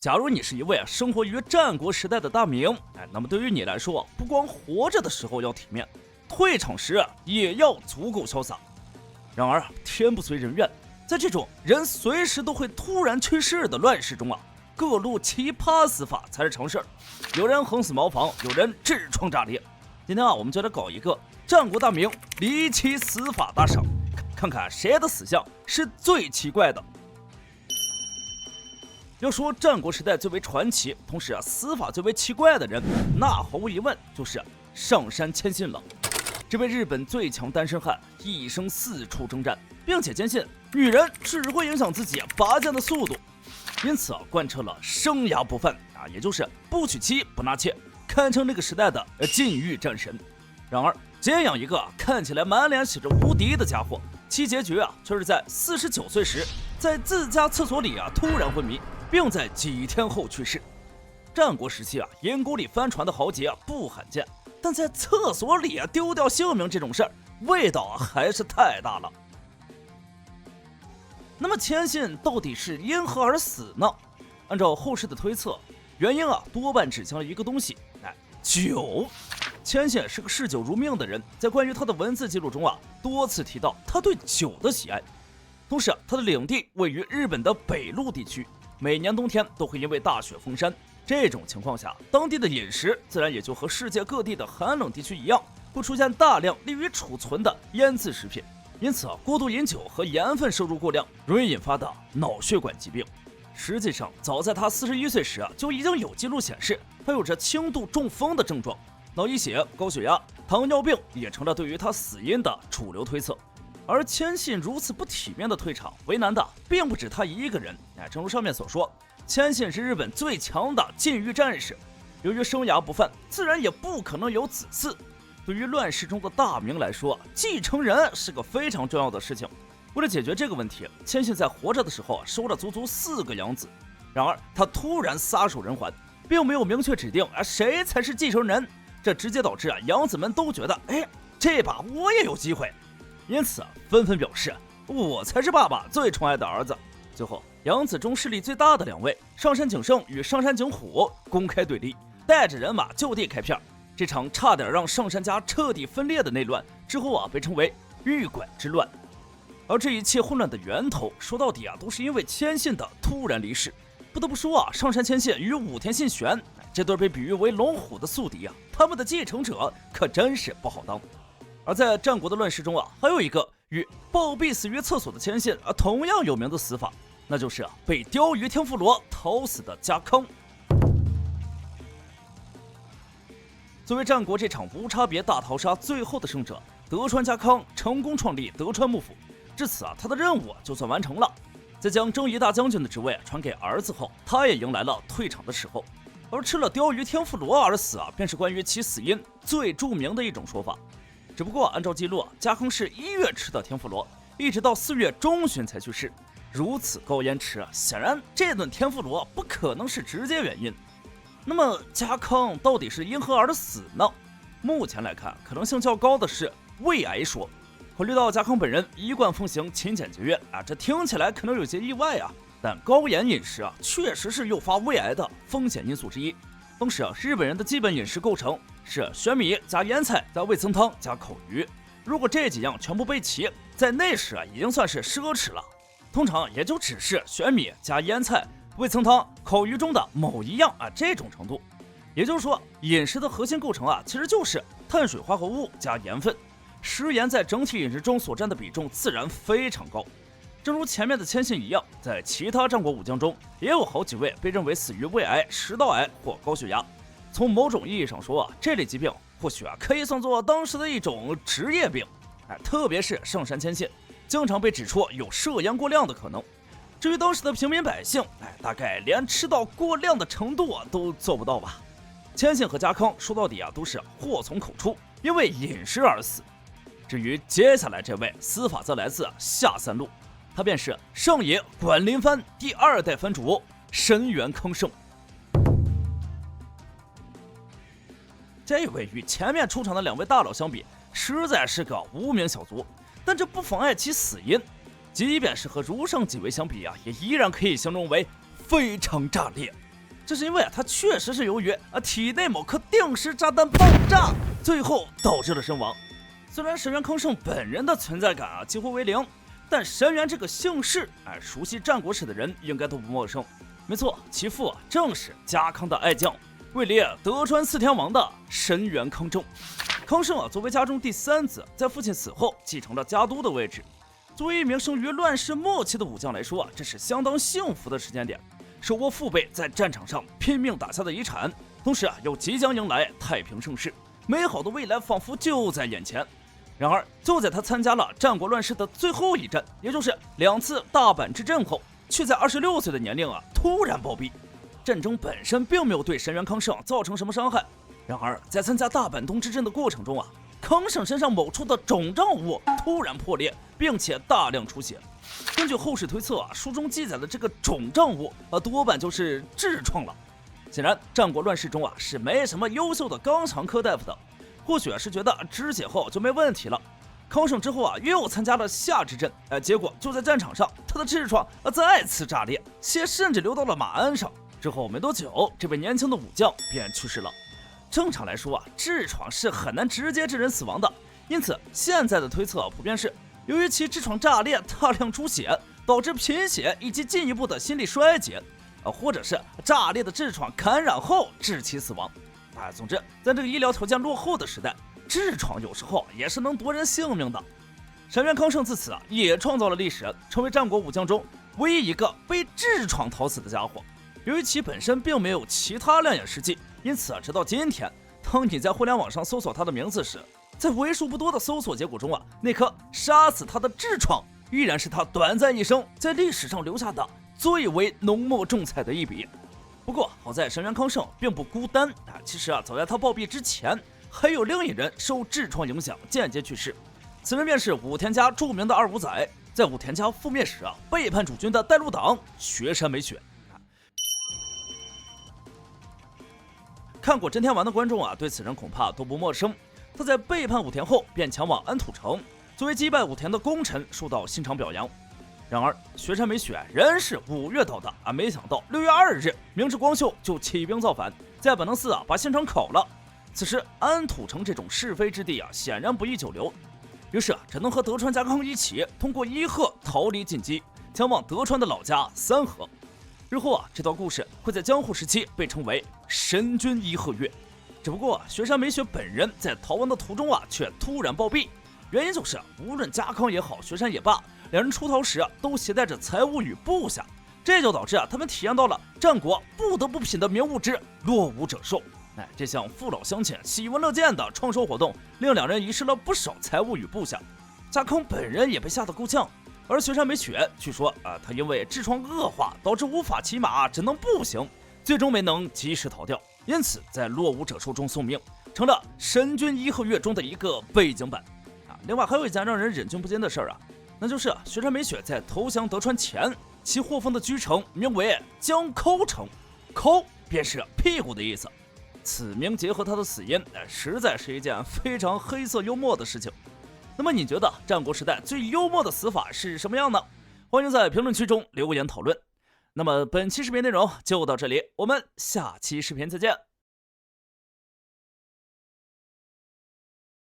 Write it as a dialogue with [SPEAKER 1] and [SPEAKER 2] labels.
[SPEAKER 1] 假如你是一位生活于战国时代的大名，那么对于你来说，不光活着的时候要体面，退场时也要足够潇洒。然而天不遂人愿，在这种人随时都会突然去世的乱世中各路奇葩死法才是常事儿。有人横死茅房，有人痔疮炸裂。今天我们就来搞一个战国大名离奇死法大赏，看看谁的死相是最奇怪的。要说战国时代最为传奇，同时死法最为奇怪的人，那毫无疑问就是上杉谦信了。这位日本最强单身汉，一生四处征战，并且坚信女人只会影响自己拔剑的速度，因此贯彻了生涯不犯也就是不娶妻不纳妾，堪称那个时代的禁欲战神。然而这样一个看起来满脸写着无敌的家伙，其结局却是在49岁时在自家厕所里突然昏迷，并在几天后去世。战国时期阴沟里翻船的豪杰不罕见，但在厕所里丢掉性命这种事儿，味道还是太大了。那么谦信到底是因何而死呢？按照后世的推测，原因多半指向了一个东西，酒。谦信是个嗜酒如命的人，在关于他的文字记录中多次提到他对酒的喜爱。同时他的领地位于日本的北陆地区，每年冬天都会因为大雪封山，这种情况下，当地的饮食自然也就和世界各地的寒冷地区一样，会出现大量利于储存的腌制食品。因此过度饮酒和盐分摄入过量容易引发的脑血管疾病。实际上早在他41岁时就已经有记录显示他有着轻度中风的症状，脑溢血、高血压、糖尿病也成了对于他死因的主流推测。而谦信如此不体面的退场，为难的并不止他一个人。正如上面所说，谦信是日本最强的禁欲战士，由于生涯不犯，自然也不可能有子嗣。对于乱世中的大名来说，继承人是个非常重要的事情。为了解决这个问题，谦信在活着的时候收了足足4个养子。然而他突然撒手人寰，并没有明确指定谁才是继承人，这直接导致养子们都觉得这把我也有机会，因此纷纷表示我才是爸爸最宠爱的儿子。最后养子中势力最大的2位上杉景胜与上杉景虎公开对立，带着人马就地开片。这场差点让上杉家彻底分裂的内乱之后被称为玉馆之乱。而这一切混乱的源头说到底都是因为谦信的突然离世。不得不说上杉谦信与武田信玄这对被比喻为龙虎的宿敌他们的继承者可真是不好当。而在战国的乱世中还有一个与暴毙死于厕所的谦信同样有名的死法，那就是被鲷鱼天妇罗讨死的家康。作为战国这场无差别大逃杀最后的胜者，德川家康成功创立德川幕府，至此他的任务就算完成了。在将征夷大将军的职位传给儿子后，他也迎来了退场的时候。而吃了鲷鱼天妇罗而死便是关于其死因最著名的一种说法。只不过按照记录家康是1月吃的天妇罗，一直到4月中旬才去世。如此高延迟，显然这顿天妇罗不可能是直接原因。那么家康到底是因何而死呢？目前来看，可能性较高的是胃癌说。考虑到家康本人一贯奉行勤俭节约这听起来可能有些意外但高盐饮食确实是诱发胃癌的风险因素之一。当时日本人的基本饮食构成是玄米加腌菜加味噌汤加烤鱼，如果这几样全部备齐，在那时已经算是奢侈了。通常也就只是玄米加腌菜、味噌汤、烤鱼中的某一样这种程度。也就是说，饮食的核心构成其实就是碳水化合物加盐分。食盐在整体饮食中所占的比重自然非常高。正如前面的谦信一样，在其他战国武将中也有好几位被认为死于胃癌、食道癌或高血压。从某种意义上说这类疾病或许可以算作当时的一种职业病。特别是上杉谦信经常被指出有摄盐过量的可能。至于当时的平民百姓大概连吃到过量的程度都做不到吧。谦信和家康说到底都是祸从口出，因为饮食而死。至于接下来这位死法则来自下三路，他便是上野管林藩第2代藩主神原康盛。这位与前面出场的2位大佬相比，实在是个无名小卒，但这不妨碍其死因。即便是和如上几位相比也依然可以形容为非常炸裂。这是因为他确实是由于体内某颗定时炸弹爆炸，最后导致了身亡。虽然神原康胜本人的存在感几乎为零，但神原这个姓氏熟悉战国史的人应该都不陌生。没错，其父正是家康的爱将，位列德川四天王的神原康正。康胜作为家中第三子，在父亲死后继承了家督的位置。作为一名生于乱世末期的武将来说这是相当幸福的时间点，手握父辈在战场上拼命打下的遗产，同时又即将迎来太平盛世，美好的未来仿佛就在眼前。然而，就在他参加了战国乱世的最后一战，也就是2次大阪之阵后，却在26岁的年龄突然暴毙。战争本身并没有对神原康胜造成什么伤害。然而，在参加大阪东之阵的过程中康胜身上某处的肿胀物突然破裂，并且大量出血。根据后世推测书中记载的这个肿胀物多半就是痔疮了。显然，战国乱世中是没什么优秀的肛肠科大夫的，或许是觉得止血后就没问题了。康胜之后又参加了夏之阵，结果就在战场上，他的痔疮再次炸裂，血甚至流到了马鞍上。之后没多久，这位年轻的武将便去世了。正常来说痔疮是很难直接致人死亡的，因此现在的推测普遍是由于其痔疮炸裂大量出血，导致贫血以及进一步的心力衰竭，或者是炸裂的痔疮感染后致其死亡。总之，在这个医疗条件落后的时代，痔疮有时候也是能夺人性命的。神原康胜自此也创造了历史，成为战国武将中唯一一个被痔疮讨死的家伙。由于其本身并没有其他亮眼事迹，因此直到今天，当你在互联网上搜索他的名字时，在为数不多的搜索结果中那颗杀死他的痔疮依然是他短暂一生在历史上留下的最为浓墨重彩的一笔。不过好在神原康胜并不孤单其实早在他暴毙之前，还有另一人受痔疮影响间接去世，此人便是武田家著名的二五仔，在武田家覆灭时背叛主君的带路党雪山美雪。看过真田丸的观众对此人恐怕都不陌生。他在背叛武田后便前往安土城，作为击败武田的功臣受到欣赏表扬。然而雪山美雪人是5月到的没想到6月2日明智光秀就起兵造反，在本能寺把现场烤了。此时安土城这种是非之地显然不宜久留，于是只能和德川家康一起通过伊贺逃离进击，前往德川的老家三河。日后这段故事会在江户时期被称为神君伊贺月。只不过雪山美雪本人在逃亡的途中却突然暴毙，原因就是无论家康也好，雪山也罢，两人出逃时都携带着财物与部下，这就导致他们体验到了战国不得不品的名物之落伍者寿。这项父老乡亲喜闻乐见的创收活动，令两人遗失了不少财物与部下。家康本人也被吓得够呛。而雪山美雪据说他因为痔疮恶化导致无法骑马，只能步行，最终没能及时逃掉，因此在落伍者寿中送命，成了神君伊贺月中的一个背景板。另外还有一件让人忍俊不禁的事那就是雪山美雪在投降德川前，其获封的居城名为江抠城，抠便是屁股的意思。此名结合他的死因实在是一件非常黑色幽默的事情。那么你觉得战国时代最幽默的死法是什么样呢？欢迎在评论区中留言讨论。那么本期视频内容就到这里，我们下期视频再见。